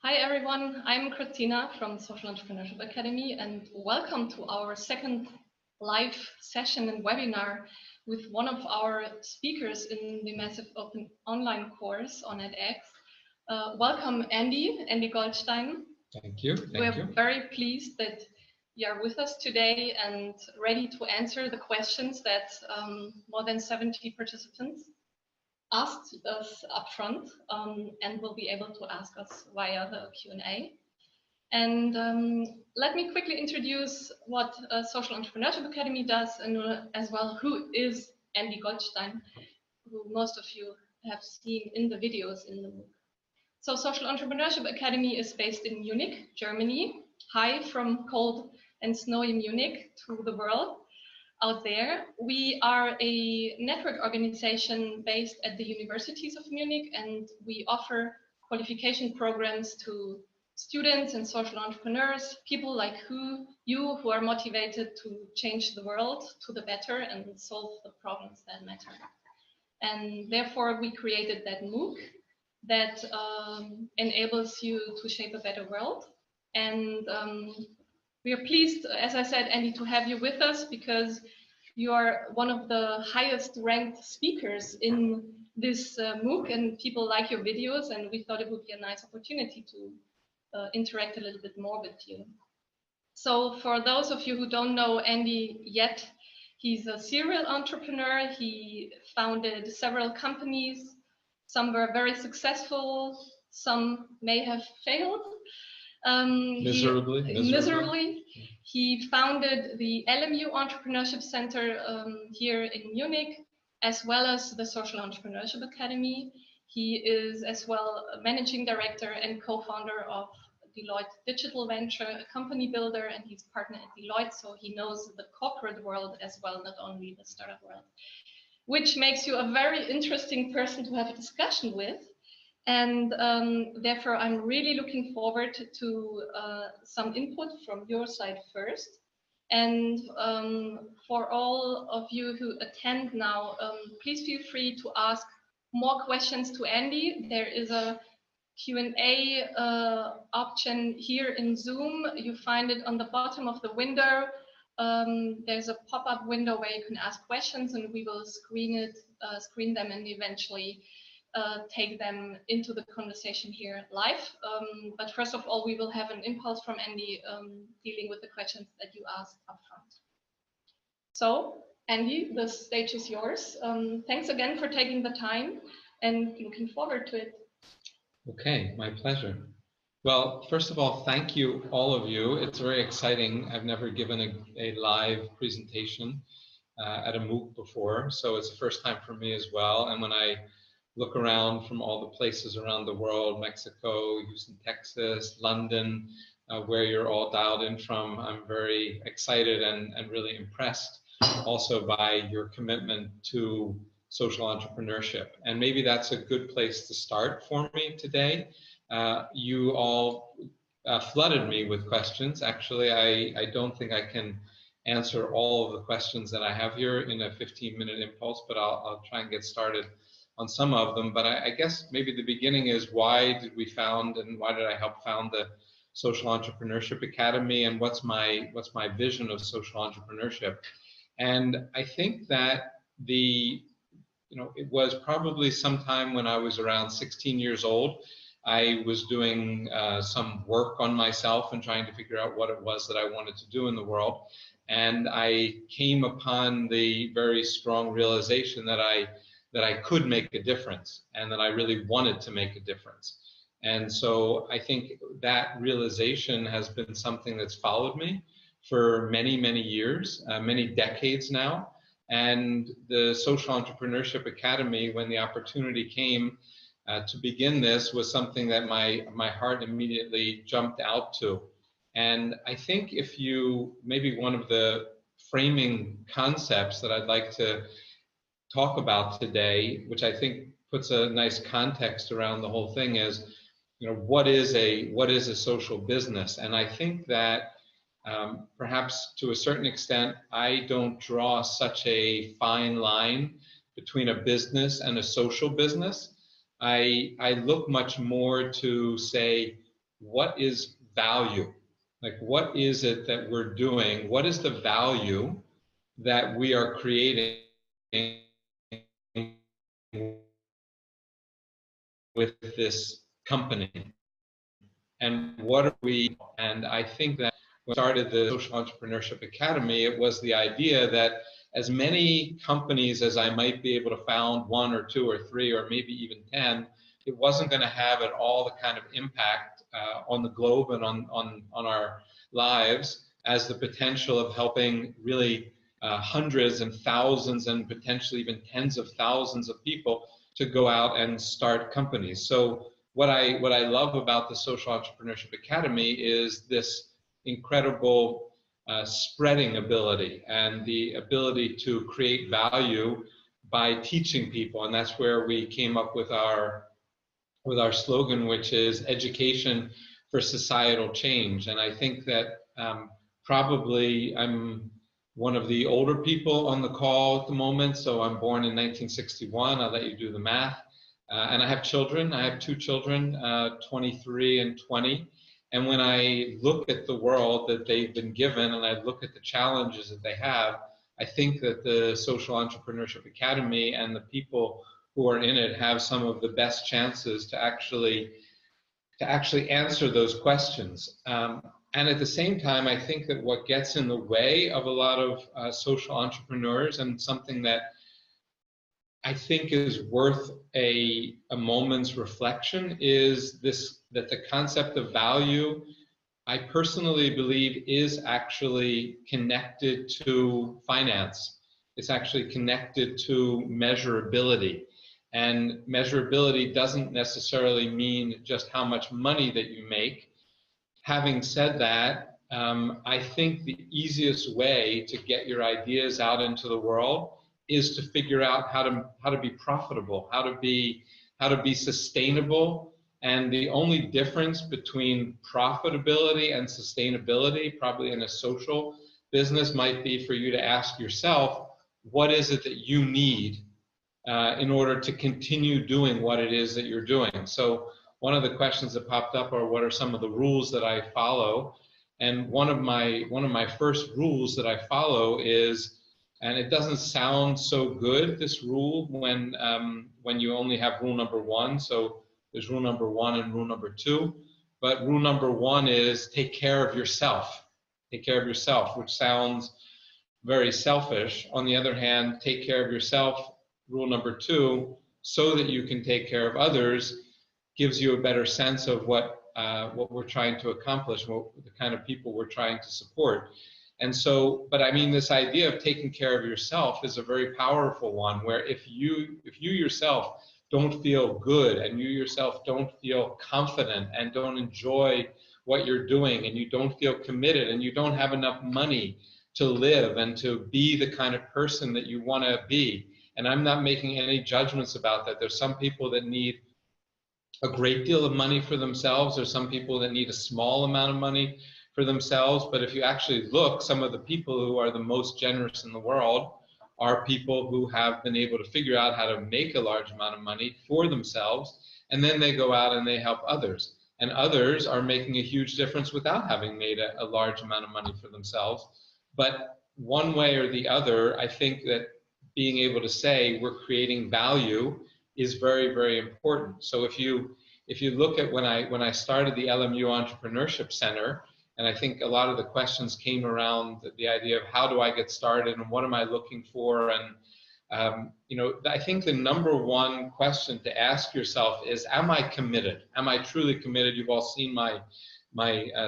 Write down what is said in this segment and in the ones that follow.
Hi everyone, I'm Kristina from Social Entrepreneurship Akademie and welcome to our second live session and webinar with one of our speakers in the Massive Open Online course on edX. Welcome Andy Goldstein. Thank you. We're very pleased that you are with us today and ready to answer the questions that more than 70 participants asked us up front and will be able to ask us via the Q&A. And let me quickly introduce what Social Entrepreneurship Akademie does and as well who is Andy Goldstein, who most of you have seen in the videos in the MOOC. So Social Entrepreneurship Akademie is based in Munich, Germany. Hi from cold and snowy Munich to the world out there. We are a network organization based at the universities of Munich, and we offer qualification programs to students and social entrepreneurs, people like you who are motivated to change the world to the better and solve the problems that matter. And therefore we created that MOOC that enables you to shape a better world. And we are pleased, as I said, Andy, to have you with us because you are one of the highest ranked speakers in this MOOC and people like your videos, and we thought it would be a nice opportunity to interact a little bit more with you. So for those of you who don't know Andy yet, he's a serial entrepreneur. He founded several companies. Some were very successful, some may have failed. Miserably. He founded the LMU Entrepreneurship Center here in Munich, as well as the Social Entrepreneurship Akademie. He is as well a managing director and co-founder of Deloitte Digital Venture, a company builder, and he's partner at Deloitte, so he knows the corporate world as well, not only the startup world, which makes you a very interesting person to have a discussion with. And therefore, I'm really looking forward to some input from your side first. And for all of you who attend now, please feel free to ask more questions to Andy. There is a Q&A option here in Zoom. You find it on the bottom of the window. There's a pop-up window where you can ask questions and we will screen them and eventually take them into the conversation here live. But first of all, we will have an impulse from Andy dealing with the questions that you asked up front. So, Andy, the stage is yours. Thanks again for taking the time and looking forward to it. Okay, my pleasure. Well, first of all, thank you, all of you. It's very exciting. I've never given a live presentation at a MOOC before, so it's the first time for me as well. And when I look around from all the places around the world, Mexico, Houston, Texas, London, where you're all dialed in from, I'm very excited and really impressed also by your commitment to social entrepreneurship. And maybe that's a good place to start for me today. You all flooded me with questions. Actually, I don't think I can answer all of the questions that I have here in a 15-minute impulse, but I'll try and get started on some of them. But I guess maybe the beginning is, why did we found and why did I help found the Social Entrepreneurship Academy, and what's my vision of social entrepreneurship? And I think that it was probably sometime when I was around 16 years old. I was doing some work on myself and trying to figure out what it was that I wanted to do in the world. And I came upon the very strong realization that I could make a difference and that I really wanted to make a difference. And so I think that realization has been something that's followed me for many, many years, many decades now. And the Social Entrepreneurship Academy, when the opportunity came to begin this, was something that my heart immediately jumped out to. And I think maybe one of the framing concepts that I'd like to talk about today, which I think puts a nice context around the whole thing, is, what is a social business? And I think that perhaps to a certain extent, I don't draw such a fine line between a business and a social business. I look much more to say, what is value? Like, what is it that we're doing? What is the value that we are creating with this company? And what are we? And I think that when I started the Social Entrepreneurship Academy, it was the idea that as many companies as I might be able to found, 1 or 2 or 3 or maybe even 10, it wasn't going to have at all the kind of impact on the globe and on our lives as the potential of helping really hundreds and thousands and potentially even tens of thousands of people to go out and start companies. So what I love about the Social Entrepreneurship Academy is this incredible spreading ability and the ability to create value by teaching people. And that's where we came up with our slogan, which is education for societal change. And I think that probably I'm one of the older people on the call at the moment. So I'm born in 1961. I'll let you do the math. And I have children. I have 2 children, 23 and 20. And when I look at the world that they've been given and I look at the challenges that they have, I think that the Social Entrepreneurship Academy and the people who are in it have some of the best chances to actually answer those questions. And at the same time, I think that what gets in the way of a lot of social entrepreneurs, and something that I think is worth a moment's reflection, is that the concept of value, I personally believe, is actually connected to finance. It's actually connected to measurability. And measurability doesn't necessarily mean just how much money that you make. Having said that, I think the easiest way to get your ideas out into the world is to figure out how to be profitable, how to be sustainable. And the only difference between profitability and sustainability, probably in a social business, might be for you to ask yourself, what is it that you need in order to continue doing what it is that you're doing? So one of the questions that popped up are, what are some of the rules that I follow? And one of my first rules that I follow is, and it doesn't sound so good, this rule, when you only have rule number 1. So there's rule number 1 and rule number 2. But rule number 1 is take care of yourself. Take care of yourself, which sounds very selfish. On the other hand, take care of yourself, rule number 2, so that you can take care of others, gives you a better sense of what we're trying to accomplish, what the kind of people we're trying to support. And so, but I mean, this idea of taking care of yourself is a very powerful one, where if you yourself don't feel good and you yourself don't feel confident and don't enjoy what you're doing and you don't feel committed and you don't have enough money to live and to be the kind of person that you want to be. And I'm not making any judgments about that. There's some people that need a great deal of money for themselves. There's some people that need a small amount of money for themselves. But if you actually look, some of the people who are the most generous in the world are people who have been able to figure out how to make a large amount of money for themselves, and then they go out and they help others. And others are making a huge difference without having made a large amount of money for themselves. But one way or the other, I think that being able to say we're creating value is very, very important. So if you look at when I started the LMU Entrepreneurship Center, and I think a lot of the questions came around the idea of how do I get started and what am I looking for? And I think the number one question to ask yourself is, am I committed? Am I truly committed? You've all seen my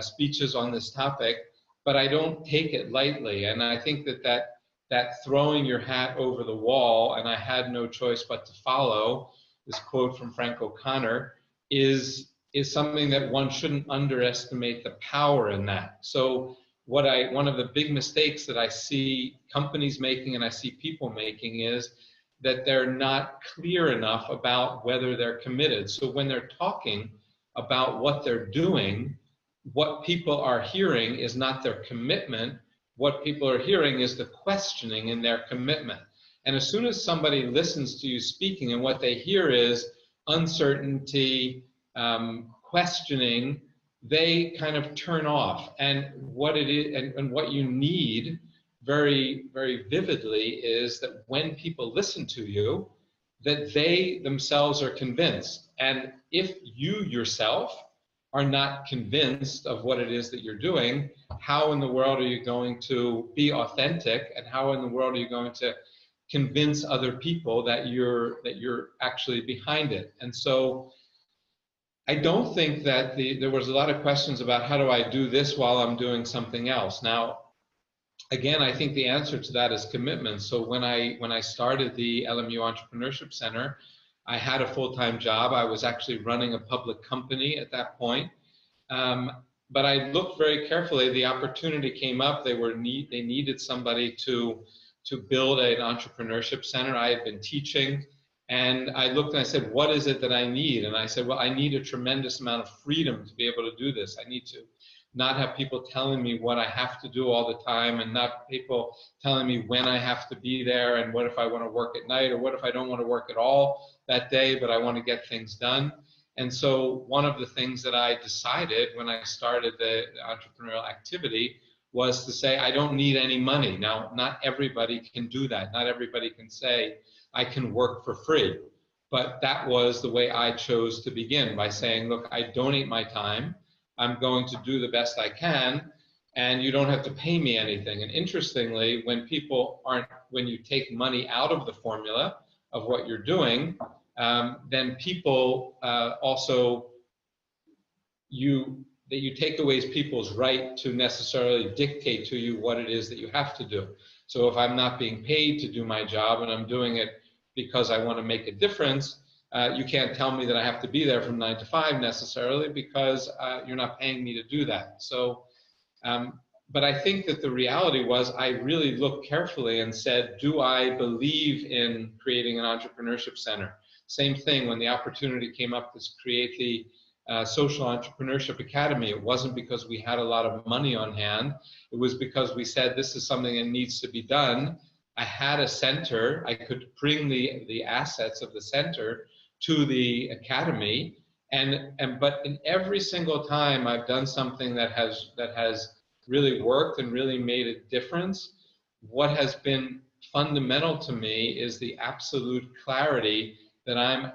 speeches on this topic, but I don't take it lightly. And I think that throwing your hat over the wall, and I had no choice but to follow, this quote from Frank O'Connor, is something that one shouldn't underestimate the power in that. So one of the big mistakes that I see companies making and I see people making is that they're not clear enough about whether they're committed. So when they're talking about what they're doing, what people are hearing is not their commitment. What people are hearing is the questioning in their commitment. And as soon as somebody listens to you speaking and what they hear is uncertainty, questioning, they kind of turn off. And what it is, and what you need very, very vividly is that when people listen to you, that they themselves are convinced. And if you yourself are not convinced of what it is that you're doing, how in the world are you going to be authentic, and how in the world are you going to convince other people that you're actually behind it? And so I don't think that there was a lot of questions about how do I do this while I'm doing something else. Now, again, I think the answer to that is commitment. So when I started the LMU Entrepreneurship Center, I had a full-time job. I was actually running a public company at that point. But I looked very carefully. The opportunity came up. They needed somebody to build an entrepreneurship center. I had been teaching. And I looked and I said, what is it that I need? And I said, well, I need a tremendous amount of freedom to be able to do this. I need to not have people telling me what I have to do all the time, and not people telling me when I have to be there, and what if I want to work at night, or what if I don't want to work at all that day, but I want to get things done. And so one of the things that I decided when I started the entrepreneurial activity was to say, I don't need any money. Now, not everybody can do that. Not everybody can say, I can work for free. But that was the way I chose to begin, by saying, look, I donate my time. I'm going to do the best I can, and you don't have to pay me anything. And interestingly, when you take money out of the formula of what you're doing, then people you take away people's right to necessarily dictate to you what it is that you have to do. So if I'm not being paid to do my job and I'm doing it because I want to make a difference, you can't tell me that I have to be there from 9 to 5 necessarily, because you're not paying me to do that. So, but I think that the reality was, I really looked carefully and said, do I believe in creating an entrepreneurship center? Same thing when the opportunity came up to create the Social Entrepreneurship Academie. It wasn't because we had a lot of money on hand. It was because we said, this is something that needs to be done. I had a center. I could bring the assets of the center to the academy, but in every single time I've done something that has really worked and really made a difference, what has been fundamental to me is the absolute clarity that I'm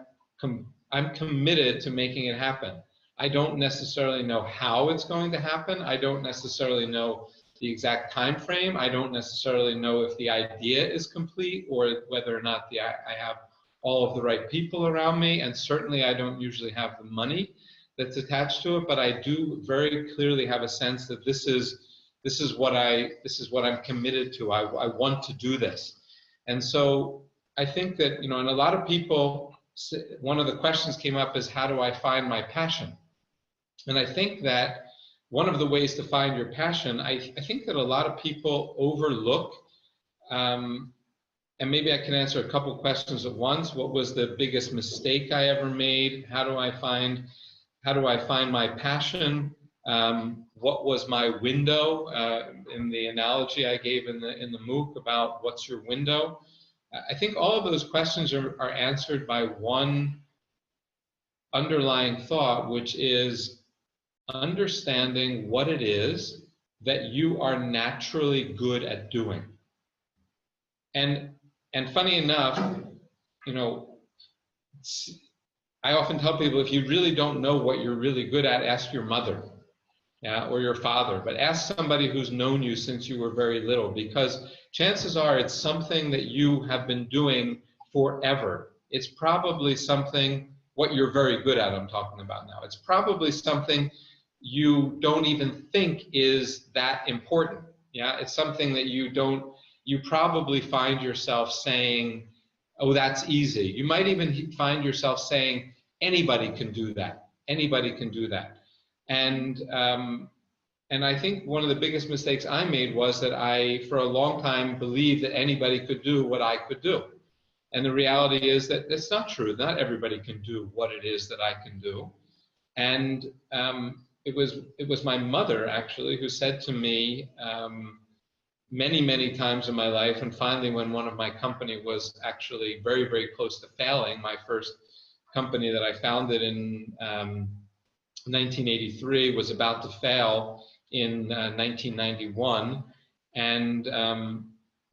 committed to making it happen. I don't necessarily know how it's going to happen. I don't necessarily know the exact time frame. I don't necessarily know if the idea is complete, or whether or not I have all of the right people around me, and certainly I don't usually have the money that's attached to it, but I do very clearly have a sense that this is what I'm committed to. I want to do this. And so I think that, and a lot of people, one of the questions came up is, how do I find my passion? And I think that one of the ways to find your passion, I think that a lot of people overlook, and maybe I can answer a couple questions at once. What was the biggest mistake I ever made? How do I find my passion? What was my window? In the analogy I gave in the MOOC about what's your window? I think all of those questions are answered by one underlying thought, which is understanding what it is that you are naturally good at doing. And funny enough, I often tell people, if you really don't know what you're really good at, ask your mother, or your father, but ask somebody who's known you since you were very little, because chances are it's something that you have been doing forever. It's probably something, what you're very good at, I'm talking about now. It's probably something you don't even think is that important. Yeah, it's something that you probably find yourself saying, oh, that's easy. You might even find yourself saying, anybody can do that. Anybody can do that. And I think one of the biggest mistakes I made was that I, for a long time, believed that anybody could do what I could do. And the reality is that that's not true. Not everybody can do what it is that I can do. And it was my mother, actually, who said to me, many, many times in my life, and finally when one of my company was actually very, very close to failing, my first company that I founded in 1983 was about to fail in 1991, and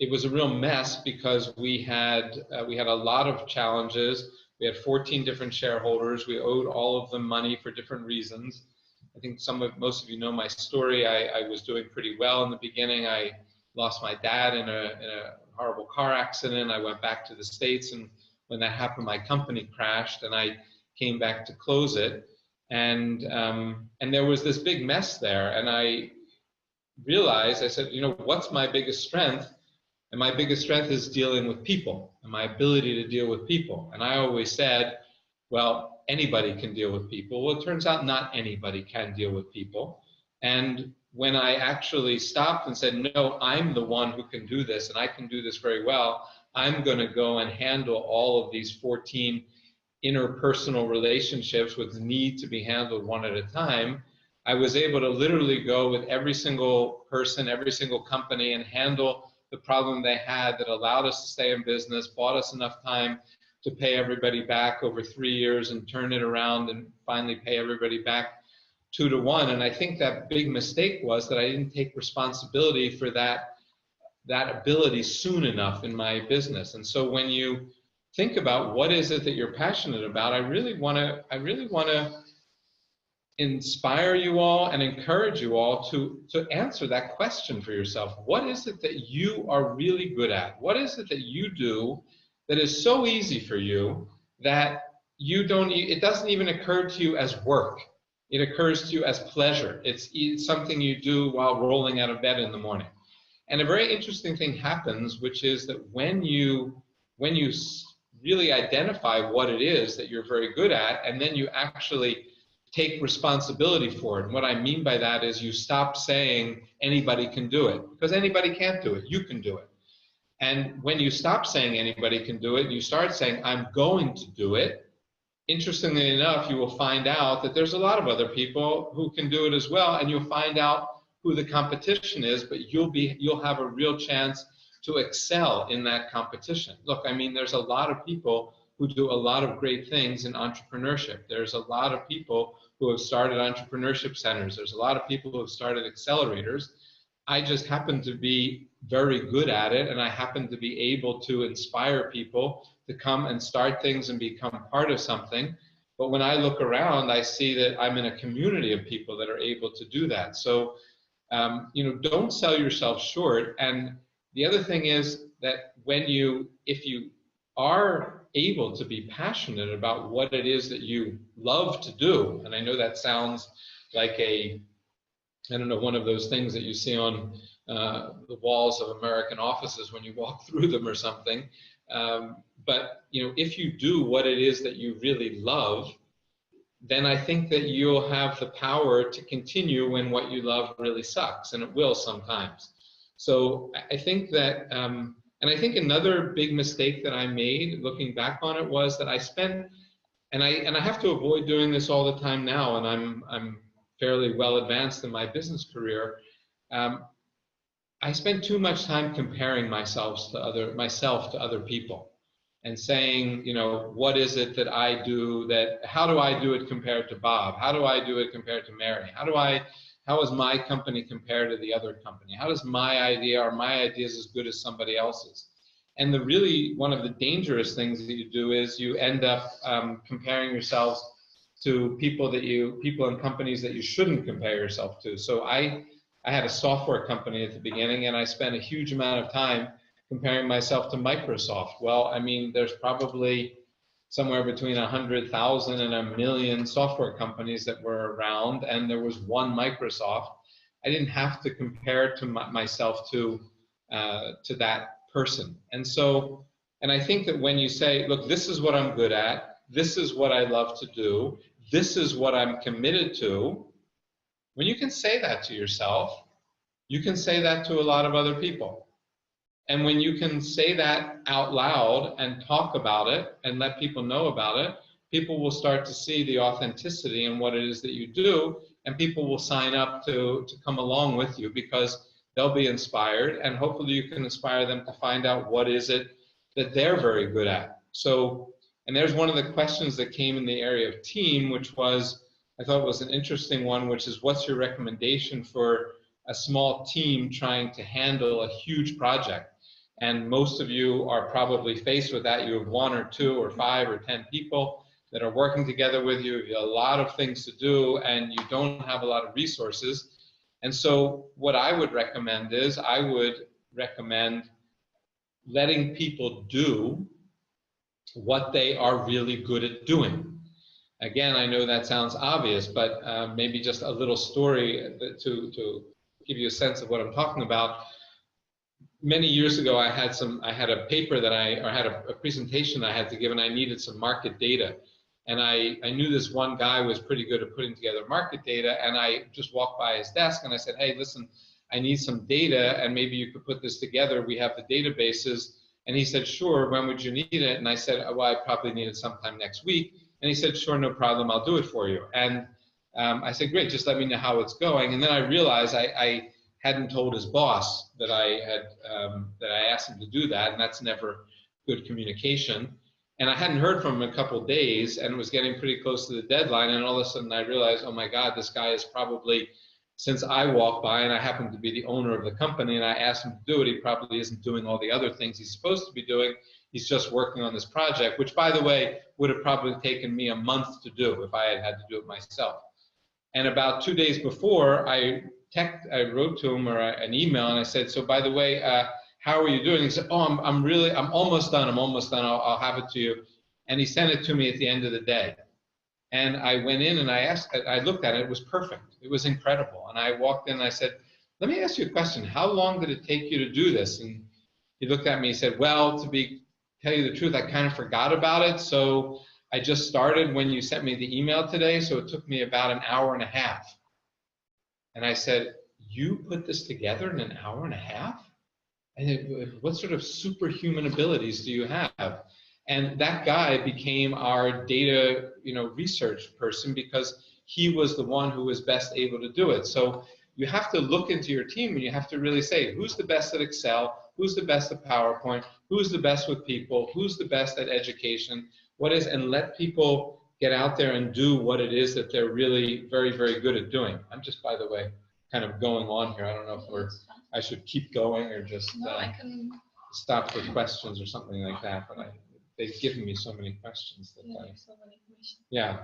it was a real mess because we had a lot of challenges. We had 14 different shareholders. We owed all of them money for different reasons. I think most of you know my story. I was doing pretty well in the beginning. I lost my dad in a horrible car accident. I went back to the States, and when that happened, my company crashed, and I came back to close it. And there was this big mess there, and I realized, I said, you know, what's my biggest strength? And my biggest strength is dealing with people and my ability to deal with people. And I always said, well, anybody can deal with people. Well, it turns out not anybody can deal with people. And when I actually stopped and said, no, I'm the one who can do this, and I can do this very well, I'm going to go and handle all of these 14 interpersonal relationships which need to be handled one at a time, I was able to literally go with every single person, every single company, and handle the problem they had that allowed us to stay in business, bought us enough time to pay everybody back over 3 years and turn it around and finally pay everybody back 2 to 1. And I think that big mistake was that I didn't take responsibility for that ability soon enough in my business. And so when you think about what is it that you're passionate about, I really want to inspire you all and encourage you all to answer that question for yourself. What is it that you are really good at? What is it that you do that is so easy for you that it doesn't even occur to you as work? It occurs to you as pleasure. It's something you do while rolling out of bed in the morning. And a very interesting thing happens, which is that when you really identify what it is that you're very good at, and then you actually take responsibility for it. And what I mean by that is you stop saying anybody can do it, because anybody can't do it. You can do it. And when you stop saying anybody can do it, and you start saying I'm going to do it, interestingly enough, you will find out that there's a lot of other people who can do it as well, and you'll find out who the competition is, but you'll have a real chance to excel in that competition. Look, I mean, there's a lot of people who do a lot of great things in entrepreneurship. There's a lot of people who have started entrepreneurship centers. There's a lot of people who have started accelerators. I just happen to be very good at it, and I happen to be able to inspire people to come and start things and become part of something. But when I look around, I see that I'm in a community of people that are able to do that. So, don't sell yourself short. And the other thing is that if you are able to be passionate about what it is that you love to do, and I know that sounds like one of those things that you see on the walls of American offices when you walk through them or something. But if you do what it is that you really love, then I think that you'll have the power to continue when what you love really sucks, and it will sometimes. So I think that, and I think another big mistake that I made looking back on it was that I spent, and I have to avoid doing this all the time now, and I'm fairly well advanced in my business career. I spent too much time comparing myself to other people, and saying, what is it that I do how do I do it compared to Bob? How do I do it compared to Mary? How is my company compared to the other company? How does my idea, are my ideas as good as somebody else's? And one of the dangerous things that you do is you end up comparing yourselves to people and companies that you shouldn't compare yourself to. So I had a software company at the beginning, and I spent a huge amount of time comparing myself to Microsoft. Well, I mean, there's probably somewhere between 100,000 and 1 million software companies that were around, and there was one Microsoft. I didn't have to compare myself to that person. And I think that when you say, look, this is what I'm good at, this is what I love to do, this is what I'm committed to, when you can say that to yourself, you can say that to a lot of other people. And when you can say that out loud and talk about it and let people know about it, people will start to see the authenticity in what it is that you do, and people will sign up to come along with you because they'll be inspired, and hopefully you can inspire them to find out what is it that they're very good at. So, and there's one of the questions that came in the area of team, which was, I thought was an interesting one, which is, what's your recommendation for a small team trying to handle a huge project? And most of you are probably faced with that. You have 1 or 2 or 5 or 10 people that are working together with you. You have a lot of things to do, and you don't have a lot of resources. And so what I would recommend is, I would recommend letting people do what they are really good at doing. Again, I know that sounds obvious, but maybe just a little story to give you a sense of what I'm talking about. Many years ago, I had a paper that had a presentation I had to give, and I needed some market data. And I knew this one guy was pretty good at putting together market data, and I just walked by his desk and I said, hey, listen, I need some data, and maybe you could put this together. We have the databases. And he said, sure, when would you need it? And I said, well, I probably need it sometime next week. And he said, sure, no problem, I'll do it for you. And I said, great, just let me know how it's going. And then I realized I hadn't told his boss that that I asked him to do that, and that's never good communication. And I hadn't heard from him in a couple of days, and it was getting pretty close to the deadline, and all of a sudden I realized, oh my God, this guy is probably, since I walked by and I happened to be the owner of the company and I asked him to do it, he probably isn't doing all the other things he's supposed to be doing. He's just working on this project, which, by the way, would have probably taken me a month to do if I had had to do it myself. And about 2 days before, I wrote to him an email, and I said, so by the way, how are you doing? He said, oh, I'm almost done. I'll have it to you. And he sent it to me at the end of the day. And I went in and I looked at it. It was perfect. It was incredible. And I walked in and I said, let me ask you a question. How long did it take you to do this? And he looked at me and said, well, tell you the truth, I kind of forgot about it. So I just started when you sent me the email today. So it took me about an hour and a half. And I said, you put this together in an hour and a half? And what sort of superhuman abilities do you have? And that guy became our data, research person, because he was the one who was best able to do it. So you have to look into your team and you have to really say, who's the best at Excel? Who's the best at PowerPoint? Who's the best with people? Who's the best at education? And let people get out there and do what it is that they're really very, very good at doing. I'm just, by the way, kind of going on here. I don't know if I should keep going or just I can stop for questions or something like that. But they've given me so many questions that so many questions. Yeah.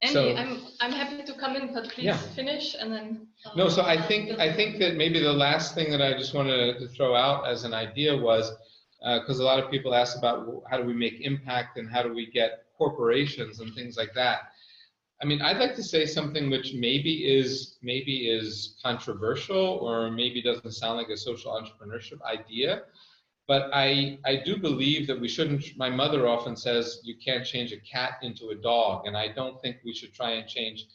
Andy, So, I'm happy to come in, but please finish and then. No, so I think that maybe the last thing that I just wanted to throw out as an idea was, because a lot of people ask about how do we make impact and how do we get corporations and things like that. I mean, I'd like to say something which maybe is controversial or maybe doesn't sound like a social entrepreneurship idea, but I do believe that we shouldn't. My mother often says you can't change a cat into a dog, and I don't think we should try and change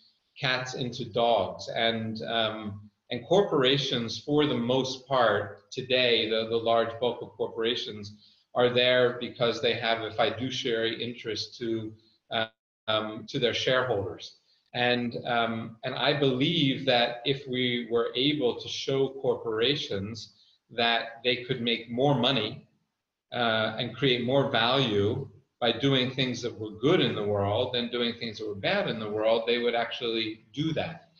cats into dogs. And corporations, for the most part today, the large bulk of corporations are there because they have a fiduciary interest to their shareholders. And I believe that if we were able to show corporations that they could make more money and create more value by doing things that were good in the world than doing things that were bad in the world, they would actually do that.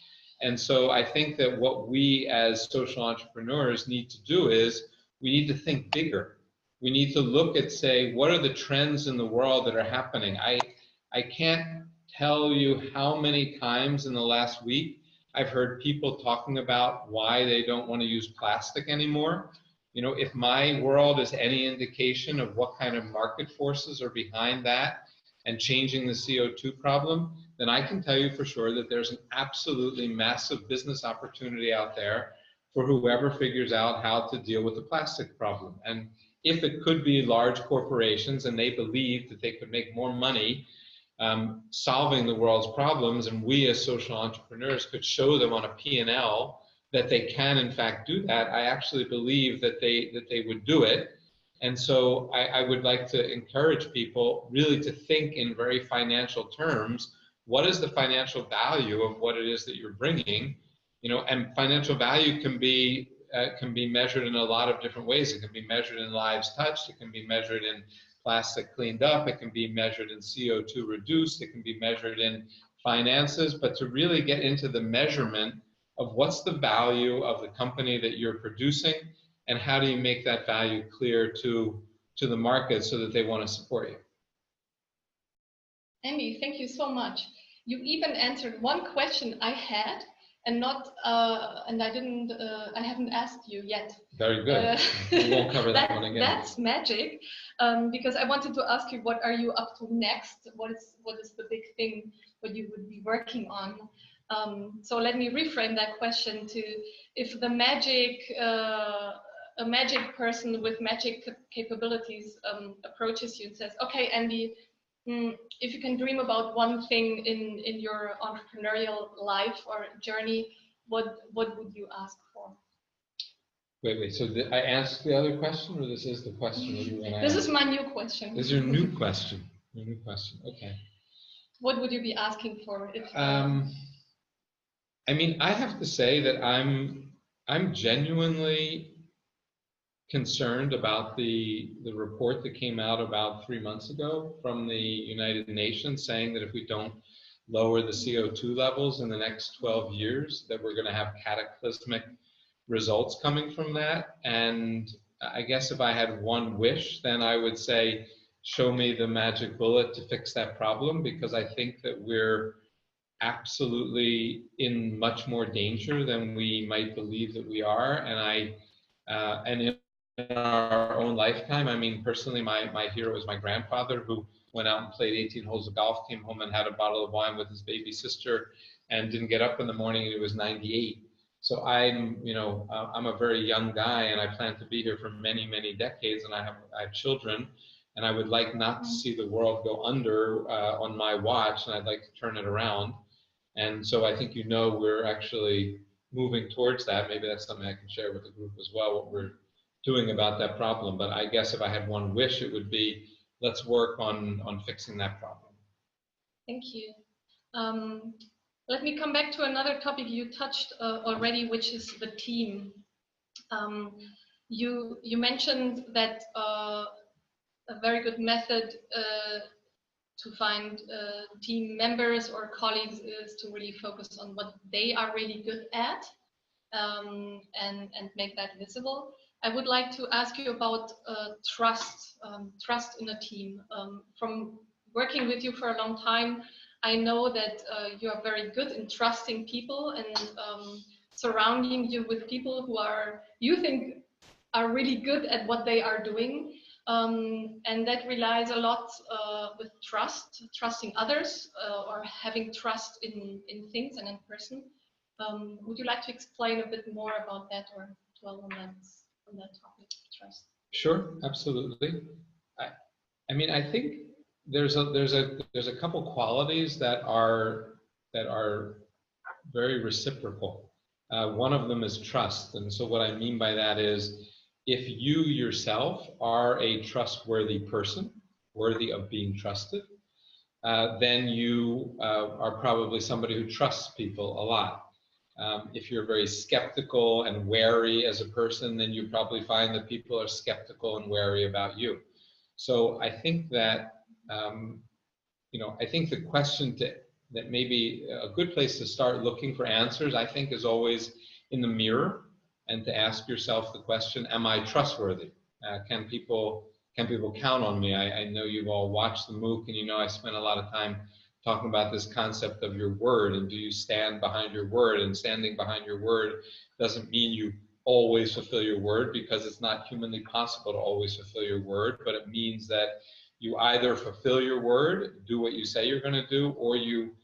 And so I think that what we as social entrepreneurs need to do is we need to think bigger. We need to look at, say, what are the trends in the world that are happening? I can't tell you how many times in the last week I've heard people talking about why they don't want to use plastic anymore. If my world is any indication of what kind of market forces are behind that and changing the CO2 problem, then I can tell you for sure that there's an absolutely massive business opportunity out there for whoever figures out how to deal with the plastic problem. And if it could be large corporations and they believe that they could make more money solving the world's problems, and we as social entrepreneurs could show them on a P&L that they can in fact do that, I actually believe that they would do it. And so I would like to encourage people really to think in very financial terms. What is the financial value of what it is that you're bringing? And financial value can be measured in a lot of different ways. It can be measured in lives touched. It can be measured in plastic cleaned up. It can be measured in CO2 reduced. It can be measured in finances, but to really get into the measurement of what's the value of the company that you're producing, and how do you make that value clear to the market so that they want to support you. Andy, thank you so much. You even answered one question I had, and not, and I haven't asked you yet. Very good. We won't cover that one again. That's magic, because I wanted to ask you, what are you up to next? What is the big thing what you would be working on? So let me reframe that question to, if the a magic person with magic capabilities approaches you and says, okay, Andy, if you can dream about one thing in your entrepreneurial life or journey, what would you ask for? Wait. So I asked the other question, or this is the question that you want to ask? This is my new question. This is your new question. Your new question. Okay. What would you be asking for? If, I mean, I have to say that I'm genuinely concerned about the report that came out about 3 months ago from the United Nations, saying that if we don't lower the CO2 levels in the next 12 years, that we're going to have cataclysmic results coming from that. And I guess if I had one wish, then I would say, show me the magic bullet to fix that problem, because I think that we're absolutely in much more danger than we might believe that we are. And in our own lifetime, I mean, personally, my hero is my grandfather, who went out and played 18 holes of golf, came home and had a bottle of wine with his baby sister, and didn't get up in the morning, and he was 98. So I'm a very young guy, and I plan to be here for many, many decades, and I have children, and I would like not to see the world go under on my watch, and I'd like to turn it around. And so I think, we're actually moving towards that. Maybe that's something I can share with the group as well, what we're doing about that problem. But I guess if I had one wish, it would be, let's work on fixing that problem. Thank you. Let me come back to another topic you touched already, which is the team. You mentioned that a very good method to find team members or colleagues is to really focus on what they are really good at, and make that visible. I would like to ask you about trust in a team. From working with you for a long time, I know that you are very good in trusting people and surrounding you with people who you think are really good at what they are doing. And that relies a lot with trusting others, or having trust in things and in person. Would you like to explain a bit more about that, or dwell on that topic, trust? Sure, absolutely. I mean, I think there's a couple qualities that are very reciprocal. One of them is trust, and so what I mean by that is, if you yourself are a trustworthy person, worthy of being trusted, then you are probably somebody who trusts people a lot. If you're very skeptical and wary as a person, then you probably find that people are skeptical and wary about you. So I think that, I think the question that maybe a good place to start looking for answers, I think, is always in the mirror, and to ask yourself the question, am I trustworthy? Can people count on me? I know you've all watched the MOOC, and I spent a lot of time talking about this concept of your word, and do you stand behind your word? And standing behind your word doesn't mean you always fulfill your word, because it's not humanly possible to always fulfill your word, but it means that you either fulfill your word, do what you say you're going to do, or you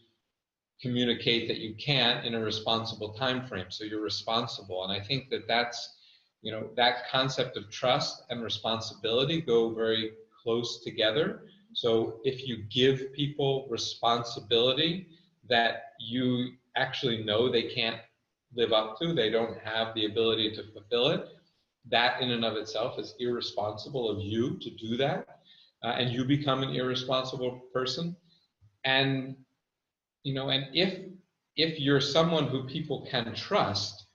communicate that you can't in a responsible time frame. So you're responsible. And I think that that's, that concept of trust and responsibility go very close together. So if you give people responsibility that you actually know they can't live up to, they don't have the ability to fulfill it, that in and of itself is irresponsible of you to do that, and you become an irresponsible person. And and if you're someone who people can trust,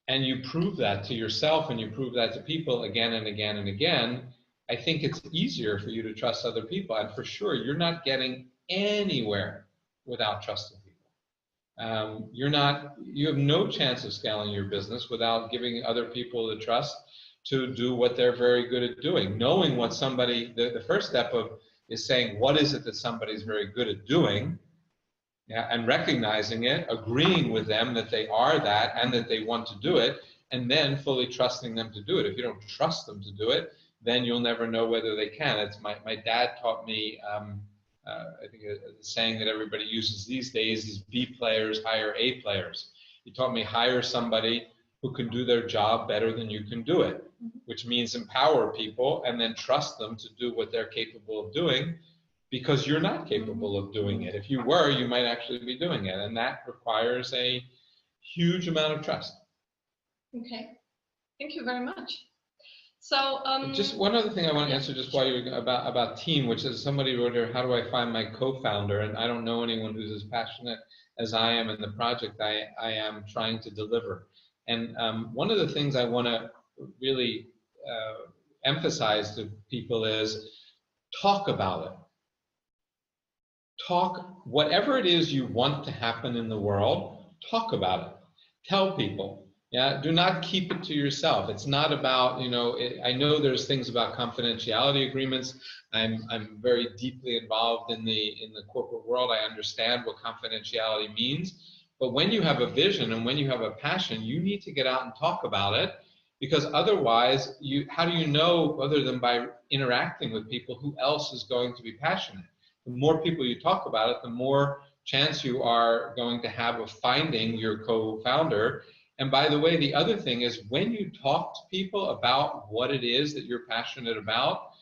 and you prove that to yourself and you prove that to people again and again and again, I think it's easier for you to trust other people. And for sure, you're not getting anywhere without trusting people. You have no chance of scaling your business without giving other people the trust to do what they're very good at doing. Knowing what somebody, the first step is saying, what is it that somebody's very good at doing? Yeah, and recognizing it, agreeing with them that they are that and that they want to do it, and then fully trusting them to do it. If you don't trust them to do it, then you'll never know whether they can. It's my dad taught me, I think a saying that everybody uses these days is B players hire A players. He taught me hire somebody who can do their job better than you can do it, which means empower people and then trust them to do what they're capable of doing, because you're not capable of doing it. If you were, you might actually be doing it, and that requires a huge amount of trust. Okay, thank you very much. So just one other thing I want to answer just while you're about team, which is somebody wrote here, how do I find my co-founder? And I don't know anyone who's as passionate as I am in the project I am trying to deliver. And one of the things I want to really emphasize to people is talk about it. Talk, whatever it is you want to happen in the world, talk about it. Tell people. Yeah, do not keep it to yourself. It's not about, I know there's things about confidentiality agreements. I'm very deeply involved in the corporate world. I understand what confidentiality means. But when you have a vision and when you have a passion, you need to get out and talk about it, because otherwise, how do you know, other than by interacting with people, who else is going to be passionate? The more people you talk about it, the more chance you are going to have of finding your co-founder. And by the way, the other thing is, when you talk to people about what it is that you're passionate about,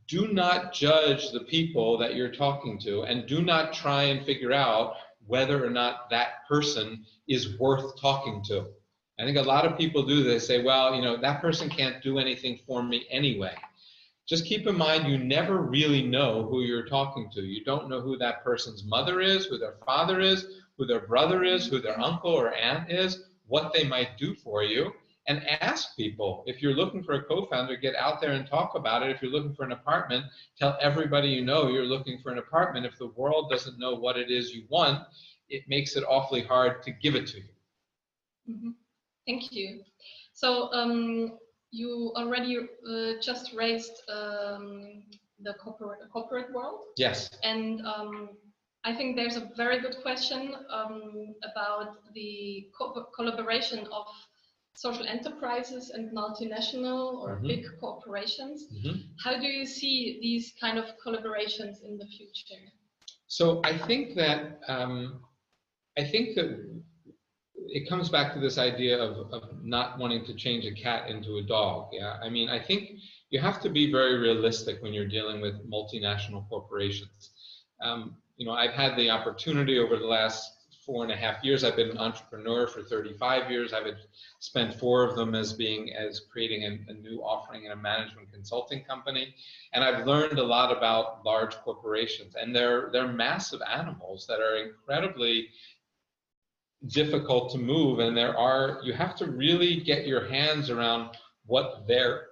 do not judge the people that you're talking to, and do not try and figure out whether or not that person is worth talking to. I think a lot of people do this, say, well, that person can't do anything for me anyway. Just keep in mind, you never really know who you're talking to. You don't know who that person's mother is, who their father is, who their brother is, who their uncle or aunt is, what they might do for you. And ask people. If you're looking for a co-founder, get out there and talk about it. If you're looking for an apartment, tell everybody you know you're looking for an apartment. If the world doesn't know what it is you want, it makes it awfully hard to give it to you. Mm-hmm. Thank you. So you already just raised the corporate world. Yes. And I think there's a very good question about the collaboration of social enterprises and multinational or big corporations. How do you see these kind of collaborations in the future? So I think that it comes back to this idea of not wanting to change a cat into a dog. Yeah, I mean, I think you have to be very realistic when you're dealing with multinational corporations. I've had the opportunity over the last 4.5 years. I've been an entrepreneur for 35 years. I've spent 4 of them as creating a new offering in a management consulting company. And I've learned a lot about large corporations, and they're massive animals that are incredibly difficult to move. And you have to really get your hands around what their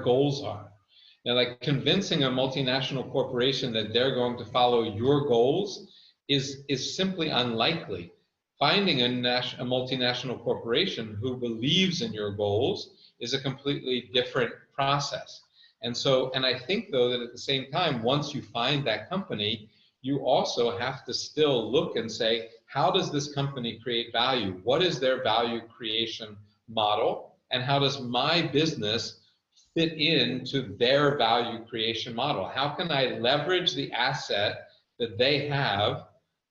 goals are. Now, like, convincing a multinational corporation that they're going to follow your goals is simply unlikely. Finding a multinational corporation who believes in your goals is a completely different process. And I think, though, that at the same time, once you find that company, you also have to still look and say, how does this company create value? What is their value creation model? And how does my business fit into their value creation model? How can I leverage the asset that they have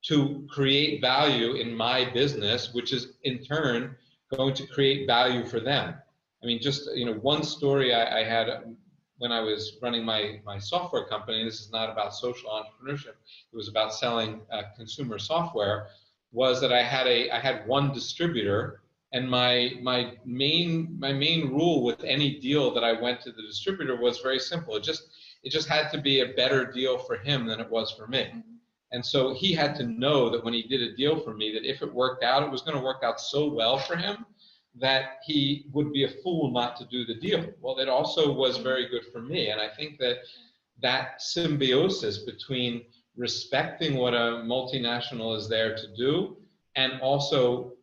to create value in my business, which is in turn going to create value for them? I mean, just one story I had when I was running my software company. This is not about social entrepreneurship. It was about selling consumer software. Was that I had one distributor. And my main rule with any deal that I went to the distributor was very simple. It just had to be a better deal for him than it was for me. And so he had to know that when he did a deal for me, that if it worked out, it was going to work out so well for him that he would be a fool not to do the deal. Well, it also was very good for me. And I think that that symbiosis between respecting what a multinational is there to do and also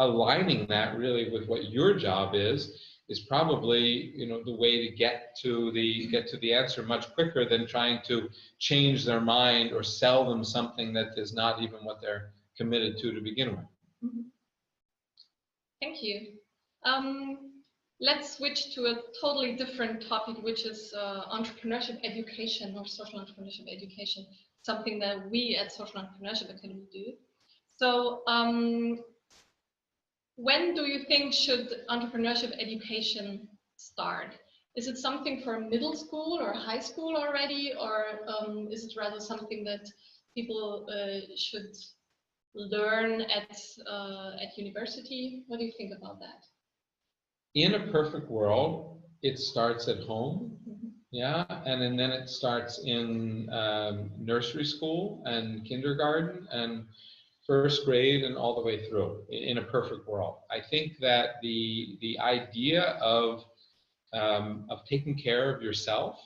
aligning that really with what your job is probably, you know, the way to get to the answer much quicker than trying to change their mind or sell them something that is not even what they're committed to begin with. Mm-hmm. Thank you. Let's switch to a totally different topic, which is entrepreneurship education or social entrepreneurship education, something that we at Social Entrepreneurship Academy do. So when do you think should entrepreneurship education start? Is it something for middle school or high school already, or is it rather something that people should learn at university? What do you think about that? In a perfect world, it starts at home, yeah, and then it starts in nursery school and kindergarten and first grade and all the way through. In a perfect world, I think that the idea of taking care of yourself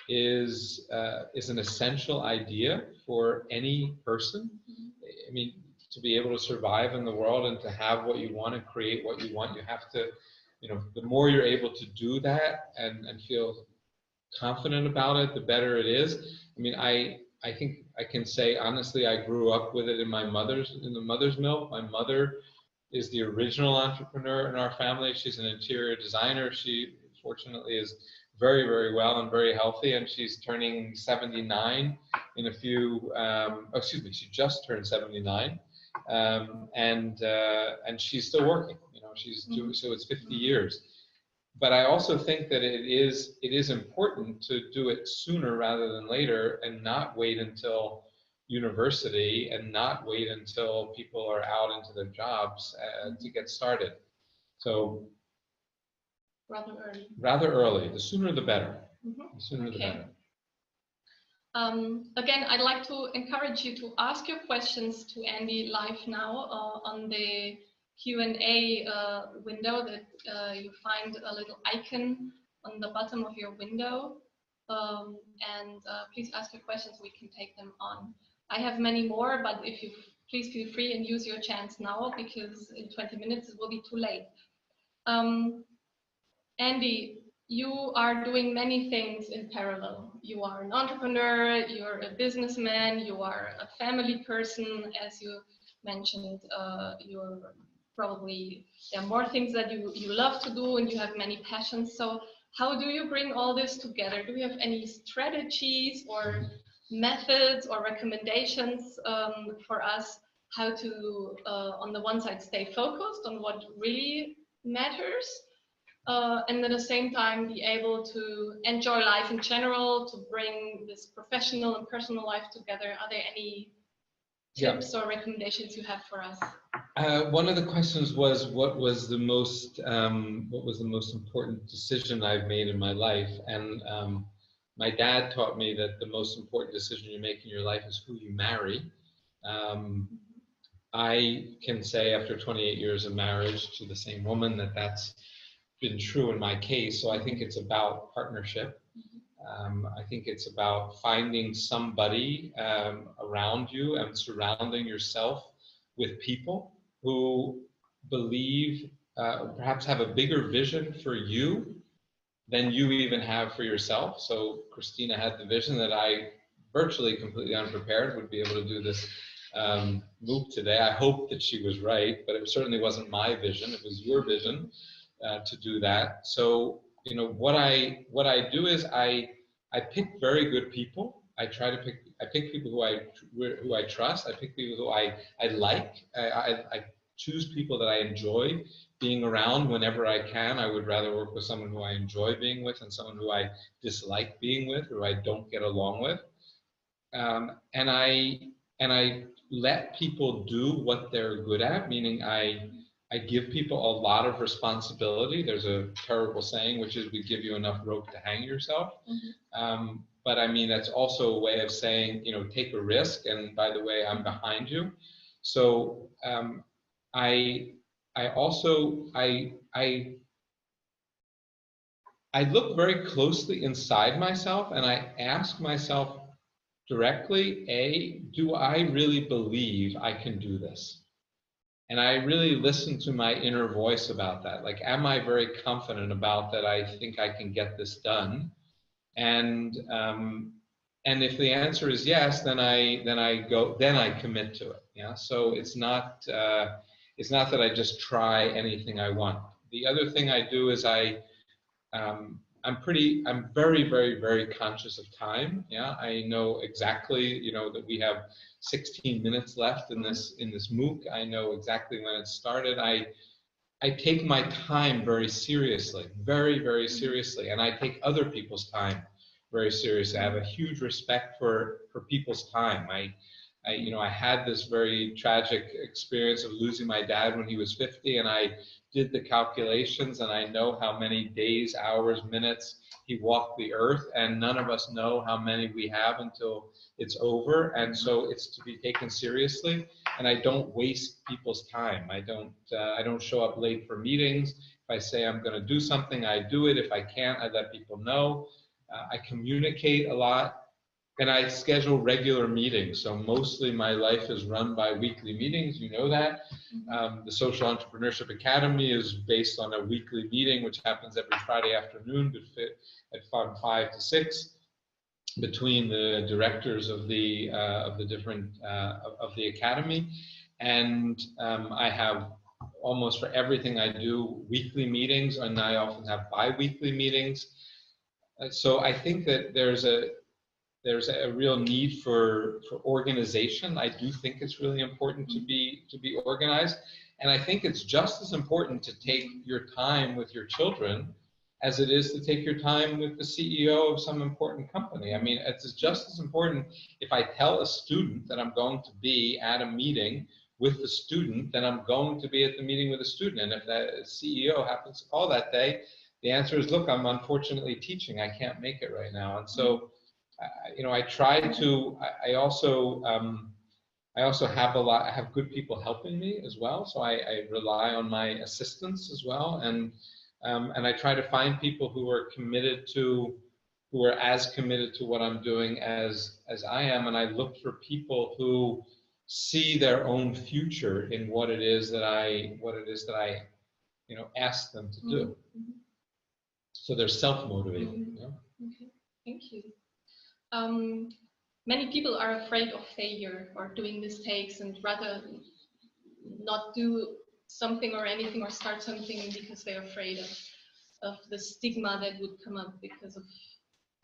is an essential idea for any person. I mean, to be able to survive in the world and to have what you want and create what you want, you have to, you know, the more you're able to do that and feel confident about it, the better it is. I mean, I think I can say honestly, I grew up with it in the mother's milk. My mother is the original entrepreneur in our family. She's an interior designer. She fortunately is very, very well and very healthy, and she's turning 79 in a few, she just turned 79. And she's still working, you know, she's doing, so it's 50 years. But I also think that it is important to do it sooner rather than later and not wait until university and not wait until people are out into their jobs to get started. So rather early, the sooner the better. The sooner the better. Again, I'd like to encourage you to ask your questions to Andy live now on the Q&A window that you find a little icon on the bottom of your window. And please ask your questions, we can take them on. I have many more, but if you please feel free and use your chance now, because in 20 minutes it will be too late. Andy, you are doing many things in parallel. You are an entrepreneur, you're a businessman, you are a family person, as you mentioned. You're probably, there are more things that you love to do and you have many passions. So how do you bring all this together? Do you have any strategies or methods or recommendations for us how to, on the one side, stay focused on what really matters, and at the same time be able to enjoy life in general, to bring this professional and personal life together? Are there any tips or recommendations you have for us? One of the questions was, what was the most important decision I've made in my life? And my dad taught me that the most important decision you make in your life is who you marry. I can say after 28 years of marriage to the same woman that that's been true in my case. So I think it's about partnership. I think it's about finding somebody around you and surrounding yourself with people who believe, perhaps have a bigger vision for you than you even have for yourself. So Kristina had the vision that I, virtually completely unprepared, would be able to do this MOOC today. I hope that she was right, but it certainly wasn't my vision. It was your vision to do that. So, you know, what I do is I pick very good people. I pick people who I trust. I pick people who I like. I choose people that I enjoy being around whenever I can. I would rather work with someone who I enjoy being with than someone who I dislike being with or I don't get along with. And I let people do what they're good at, meaning I give people a lot of responsibility. There's a terrible saying, which is we give you enough rope to hang yourself. But I mean, that's also a way of saying, you know, take a risk. And by the way, I'm behind you. So I I look very closely inside myself and I ask myself directly, do I really believe I can do this? And I really listen to my inner voice about that. Like, am I very confident about that? I think I can get this done. And if the answer is yes, then I commit to it. Yeah. So it's not that I just try anything I want. The other thing I do is I'm very, very, very conscious of time. Yeah, I know exactly, that we have 16 minutes left in this MOOC. I know exactly when it started. I take my time very seriously, very, very seriously, and I take other people's time very seriously. I have a huge respect for people's time. I had this very tragic experience of losing my dad when he was 50, and I did the calculations, and I know how many days, hours, minutes he walked the earth, and none of us know how many we have until it's over. And so it's to be taken seriously, and I don't waste people's time. I don't show up late for meetings. If I say I'm going to do something, I do it. If I can't, I let people know. I communicate a lot. And I schedule regular meetings. So mostly my life is run by weekly meetings. You know that. The Social Entrepreneurship Academy is based on a weekly meeting, which happens every Friday afternoon from 5 to 6 between the directors of the different of the academy. And I have almost for everything I do weekly meetings, and I often have bi-weekly meetings. So I think that there's a real need for organization. I do think it's really important to be organized, and I think it's just as important to take your time with your children as it is to take your time with the CEO of some important company. I mean, it's just as important if I tell a student that I'm going to be at a meeting with the student, then I'm going to be at the meeting with the student. And if that CEO happens to call that day, the answer is, look, I'm unfortunately teaching. I can't make it right now. And so I try to. I also have good people helping me as well. So I rely on my assistants as well, and I try to find people who are as committed to what I'm doing as I am. And I look for people who see their own future in what it is that I ask them to do. So they're self-motivated. Okay, thank you. Many people are afraid of failure or doing mistakes and rather not do something or anything or start something because they're afraid of the stigma that would come up because of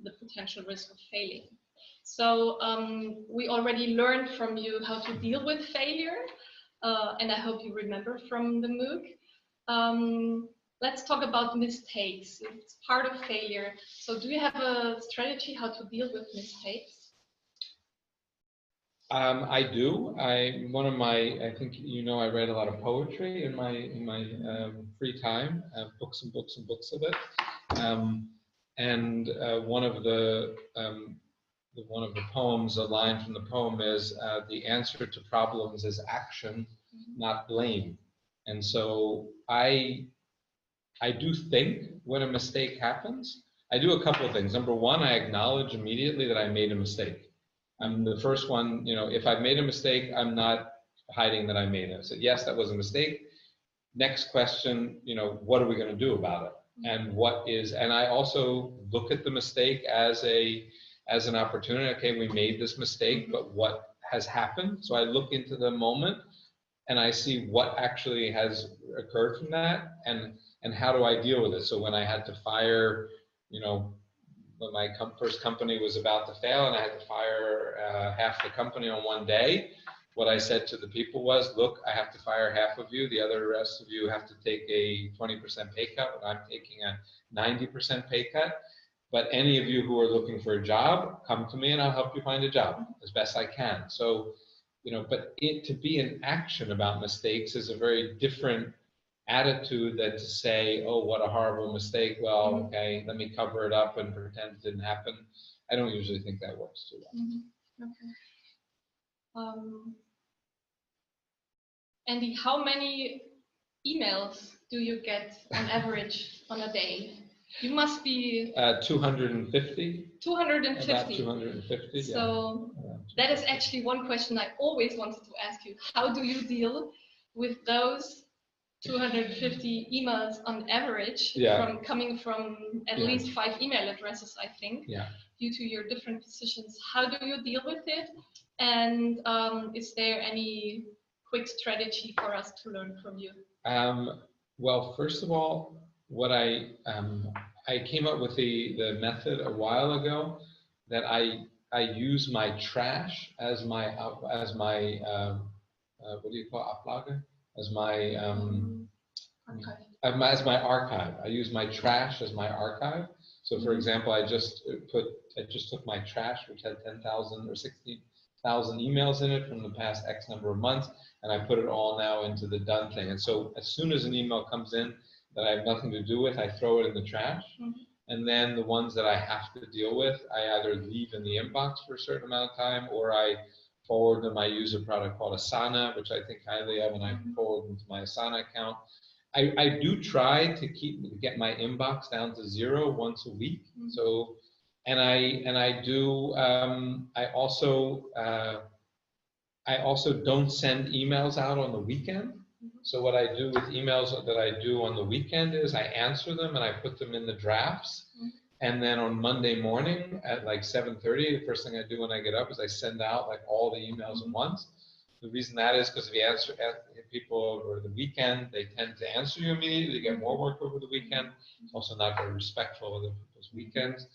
the potential risk of failing. So we already learned from you how to deal with failure, and I hope you remember from the MOOC. Let's talk about mistakes. It's part of failure. So do you have a strategy how to deal with mistakes? I do. I think I read a lot of poetry in my free time, books and books and books of it. One of the poems, a line from the poem is, the answer to problems is action, not blame. And so I do think when a mistake happens, I do a couple of things. Number one, I acknowledge immediately that I made a mistake. I'm the first one, if I've made a mistake, I'm not hiding that I made it. I said, yes, that was a mistake. Next question, what are we going to do about it? And I also look at the mistake as an opportunity. Okay, we made this mistake, but what has happened? So I look into the moment and I see what actually has occurred from that, and how do I deal with it? So when I had to fire, when my first company was about to fail and I had to fire half the company on one day, what I said to the people was, look, I have to fire half of you. The rest of you have to take a 20% pay cut. I'm taking a 90% pay cut. But any of you who are looking for a job, come to me and I'll help you find a job as best I can. So, but to be in action about mistakes is a very different attitude than to say, oh, what a horrible mistake. Well, okay, let me cover it up and pretend it didn't happen. I don't usually think that works too well. Okay. Andy, how many emails do you get on average on a day? You must be 250. 250. About 250. So that is actually one question I always wanted to ask you. How do you deal with those 250 emails on average from coming from at least 5 email addresses, I think, due to your different positions? How do you deal with it? And is there any quick strategy for us to learn from you? Well, first of all, what I came up with the method a while ago that I use my trash as my what do you call Ablage? As my archive. I use my trash as my archive. So, for example, I just took my trash, which had 10,000 or 60,000 emails in it from the past X number of months, and I put it all now into the done thing. And so, as soon as an email comes in that I have nothing to do with, I throw it in the trash. And then the ones that I have to deal with, I either leave in the inbox for a certain amount of time, or I forward them. I use a product called Asana, which I think highly of, and I forward them to my Asana account. I do try to get my inbox down to 0 once a week. So, and I do. I also don't send emails out on the weekend. So what I do with emails that I do on the weekend is I answer them and I put them in the drafts. And then on Monday morning at like 7:30, the first thing I do when I get up is I send out like all the emails at once. The reason that is because if you answer people over the weekend, they tend to answer you immediately. They get more work over the weekend. It's also not very respectful of other people's weekends.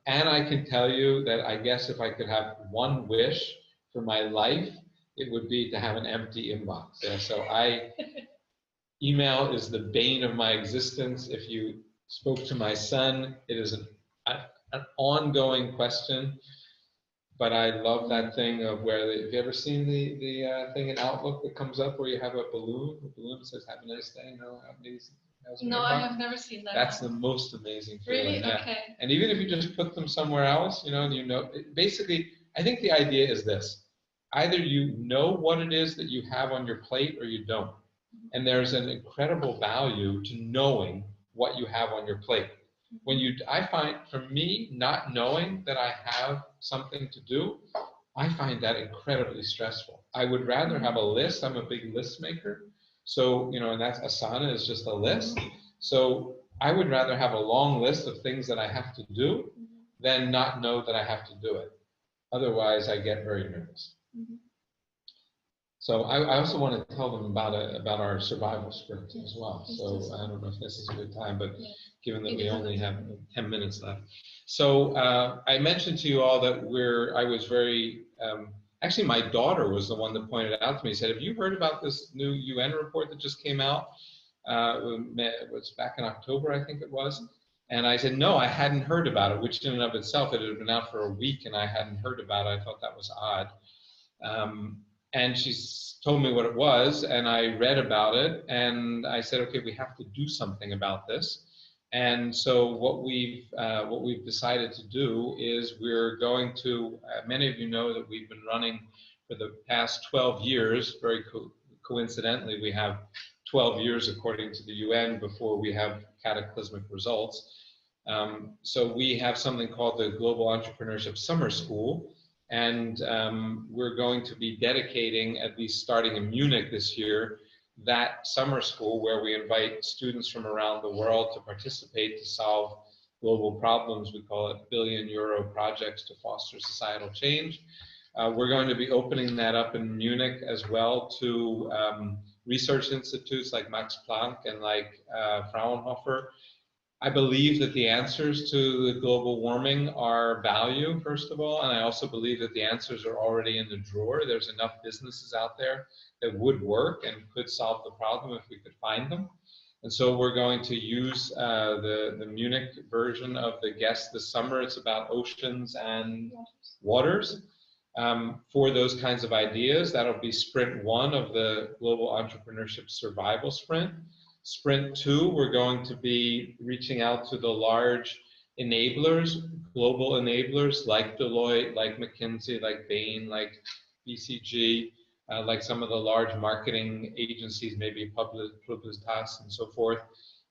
And I can tell you that I guess if I could have one wish for my life, it would be to have an empty inbox. So email is the bane of my existence. If you spoke to my son, it is an ongoing question. But I love that thing of have you ever seen the thing in Outlook that comes up where you have a balloon that says "Have a nice day"? No, I have never seen that. That's the most amazing feeling. Really? Okay. And even if you just put them somewhere else, basically, I think the idea is this: either you know what it is that you have on your plate, or you don't. And there's an incredible value to knowing what you have on your plate. I find, for me, not knowing that I have something to do, I find that incredibly stressful. I would rather have a list. I'm a big list maker. So, and that's Asana is just a list. So I would rather have a long list of things that I have to do than not know that I have to do it. Otherwise, I get very nervous. So I also want to tell them about our survival sprint as well. So I don't know if this is a good time, but given that we only have 10 minutes left. So I mentioned to you all that I was very, actually my daughter was the one that pointed it out to me. She said, have you heard about this new UN report that just came out? It was back in October, I think it was. And I said, no, I hadn't heard about it, which in and of itself, it had been out for a week and I hadn't heard about it. I thought that was odd. And she told me what it was, and I read about it, and I said, okay, we have to do something about this. And so what we've decided to do is we're going to, many of you know that we've been running for the past 12 years, very coincidentally, we have 12 years according to the UN before we have cataclysmic results. So we have something called the Global Entrepreneurship Summer School. And we're going to be dedicating, at least starting in Munich this year, that summer school where we invite students from around the world to participate to solve global problems. We call it billion-euro projects to foster societal change. We're going to be opening that up in Munich as well to research institutes like Max Planck and like Fraunhofer. I believe that the answers to the global warming are value, first of all, and I also believe that the answers are already in the drawer. There's enough businesses out there that would work and could solve the problem if we could find them. And so we're going to use the Munich version of the guest this summer. It's about oceans and waters. For those kinds of ideas, that'll be sprint 1 of the Global Entrepreneurship Survival Sprint. Sprint 2, we're going to be reaching out to the large enablers, global enablers like Deloitte, like McKinsey, like Bain, like BCG, like some of the large marketing agencies, maybe Publicitas and so forth,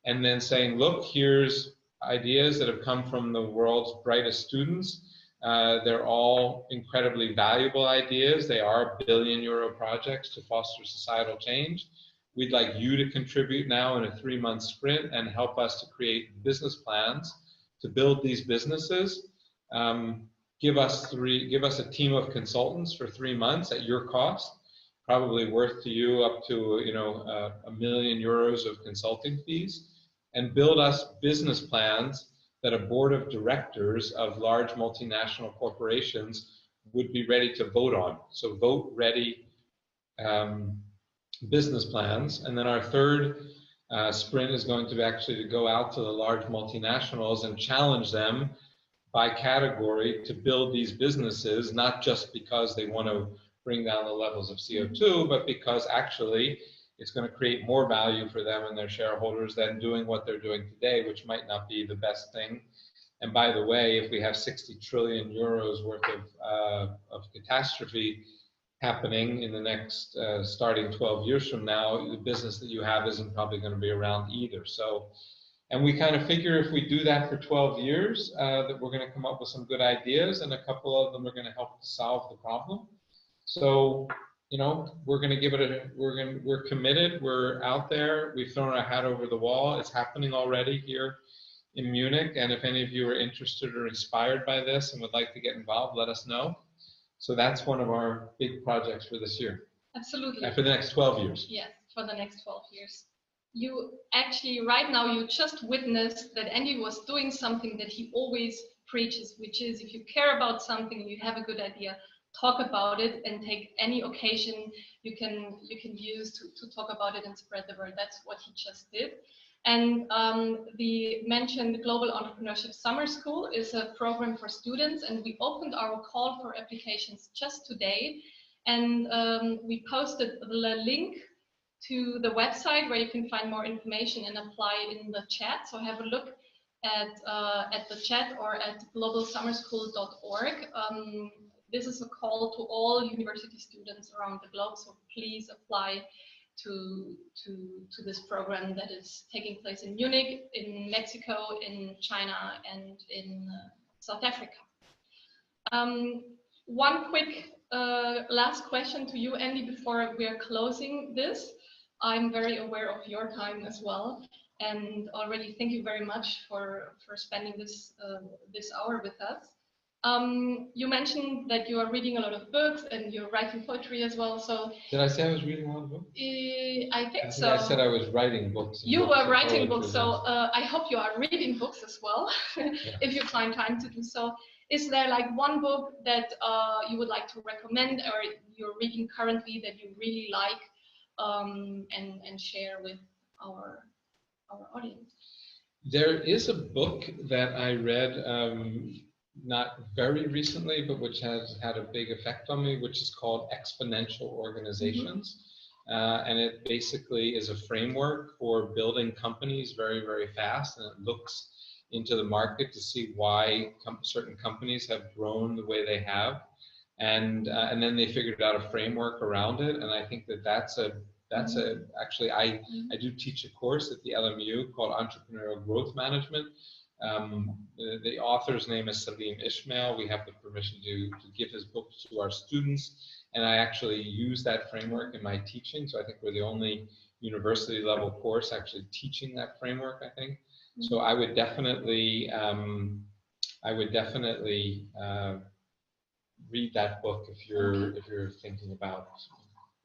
and then saying, look, here's ideas that have come from the world's brightest students. They're all incredibly valuable ideas. They are billion-euro projects to foster societal change. We'd like you to contribute now in a 3-month sprint and help us to create business plans to build these businesses. Give us a team of consultants for 3 months at your cost, probably worth to you up to €1 million of consulting fees, and build us business plans that a board of directors of large multinational corporations would be ready to vote on. So vote ready business plans. And then our third sprint is going to be actually to go out to the large multinationals and challenge them by category to build these businesses, not just because they want to bring down the levels of CO2, but because actually it's going to create more value for them and their shareholders than doing what they're doing today, which might not be the best thing. And by the way, if we have 60 trillion euros worth of catastrophe happening in the next, starting 12 years from now, the business that you have isn't probably going to be around either. So, and we kind of figure if we do that for 12 years, that we're going to come up with some good ideas, and a couple of them are going to help to solve the problem. So, we're going to give it we're committed, we're out there, we've thrown our hat over the wall. It's happening already here in Munich, and if any of you are interested or inspired by this and would like to get involved, let us know. So that's one of our big projects for this year. Absolutely. And for the next 12 years. Yes, for the next 12 years. You actually, right now, you just witnessed that Andy was doing something that he always preaches, which is if you care about something, you have a good idea, talk about it and take any occasion you can use to talk about it and spread the word. That's what he just did. And the mentioned Global Entrepreneurship Summer School is a program for students, and we opened our call for applications just today, and we posted the link to the website where you can find more information and apply in the chat. So have a look at the chat or at globalsummerschool.org. This is a call to all university students around the globe, so please apply to this program that is taking place in Munich, in Mexico, in China, and in South Africa. One quick last question to you, Andy, before we are closing this. I'm very aware of your time as well, and already thank you very much for spending this hour with us. You mentioned that you are reading a lot of books and you're writing poetry as well. So did I say I was reading a lot of books? I think so. I said I was writing books. You were writing books, so I hope you are reading books as well, if you find time to do so. Is there like one book that you would like to recommend, or you're reading currently that you really like, and share with our audience? There is a book that I read not very recently, but which has had a big effect on me, which is called Exponential Organizations. And it basically is a framework for building companies very, very fast. And it looks into the market to see why certain companies have grown the way they have. And then they figured out a framework around it. And I think actually, I do teach a course at the LMU called Entrepreneurial Growth Management. The author's name is Salim Ismail. We have the permission to give his book to our students, and I actually use that framework in my teaching. So I think we're the only university level course actually teaching that framework, I think. So I would definitely read that book if you're thinking about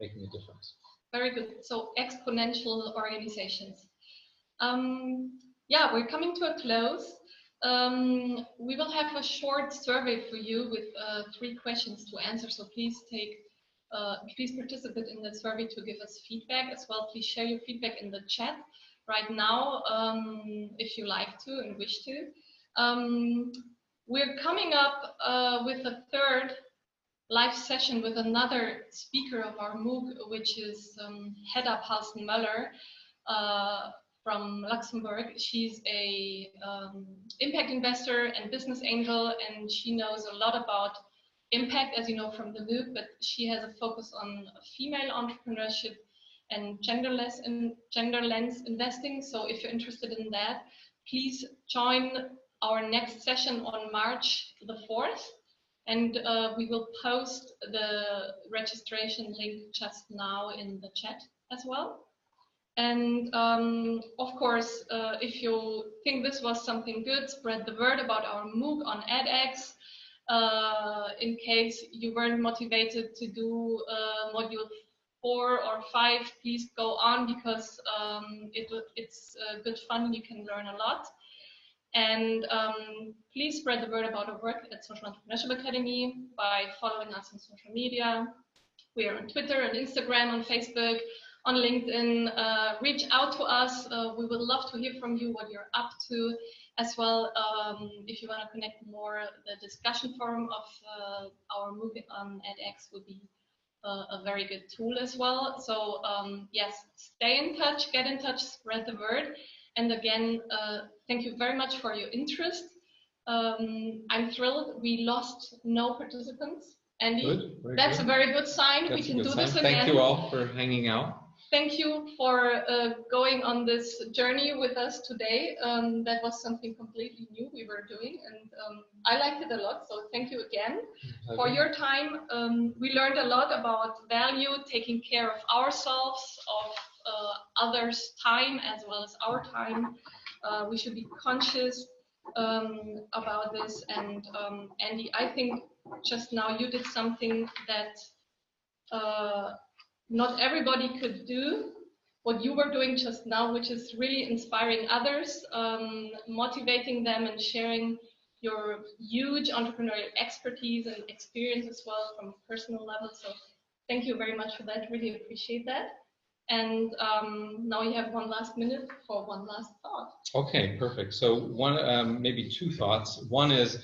making a difference. Very good. So exponential organizations. Yeah, we're coming to a close. We will have a short survey for you with 3 questions to answer. So please participate in the survey to give us feedback as well. Please share your feedback in the chat right now, if you like to and wish to. We're coming up with a 3rd live session with another speaker of our MOOC, which is Hedda Paulsen-Möller from Luxembourg. She's a impact investor and business angel, and she knows a lot about impact, as you know from the MOOC, but she has a focus on female entrepreneurship and gender lens investing. So if you're interested in that, please join our next session on March the 4th. And we will post the registration link just now in the chat as well. And of course, if you think this was something good, spread the word about our MOOC on edX. In case you weren't motivated to do module 4 or 5, please go on, because it's good fun. You can learn a lot. And please spread the word about our work at Social Entrepreneurship Akademie by following us on social media. We are on Twitter and Instagram, on Facebook, on LinkedIn. Reach out to us. We would love to hear from you, what you're up to. As well, if you want to connect more, the discussion forum of our MOOC on edX would be a very good tool as well. So yes, stay in touch, get in touch, spread the word. And again, thank you very much for your interest. I'm thrilled we lost no participants. Andy, good, that's good. a very good sign. That's we can do sign. this again. Thank you all for hanging out. Thank you for going on this journey with us today. That was something completely new we were doing, and I liked it a lot. So thank you again for your time. We learned a lot about value, taking care of ourselves, of others' time as well as our time. We should be conscious about this. And Andy, I think just now you did something that not everybody could do, what you were doing just now, which is really inspiring others, motivating them and sharing your huge entrepreneurial expertise and experience as well from a personal level. So thank you very much for that. Really appreciate that. And now you have 1 last minute for one last thought. Okay, perfect. So one, maybe 2 thoughts. One is,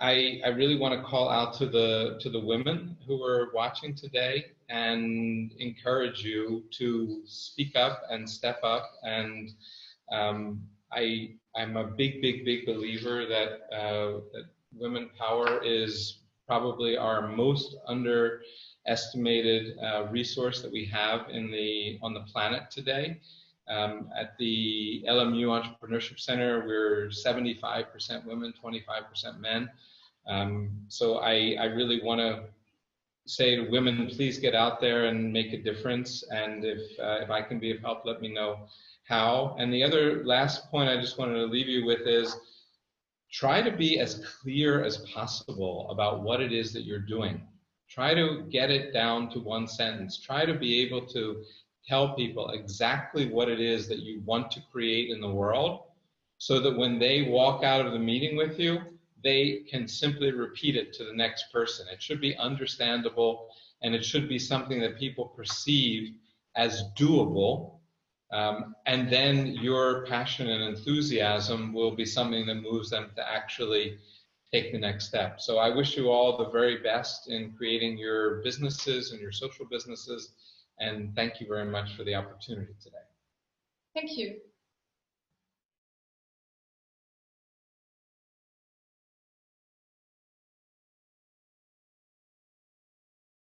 I really want to call out to the women who are watching today and encourage you to speak up and step up. And I'm a big believer that that women power is probably our most underestimated resource that we have on the planet today. At the LMU Entrepreneurship Center, we're 75% women, 25% men. So I really want to say to women, please get out there and make a difference. And if I can be of help, let me know how. And the other last point I just wanted to leave you with is, try to be as clear as possible about what it is that you're doing. Try to get it down to 1 sentence. Try to be able to tell people exactly what it is that you want to create in the world, so that when they walk out of the meeting with you, they can simply repeat it to the next person. It should be understandable, and it should be something that people perceive as doable. And then your passion and enthusiasm will be something that moves them to actually take the next step. So I wish you all the very best in creating your businesses and your social businesses. And thank you very much for the opportunity today. Thank you.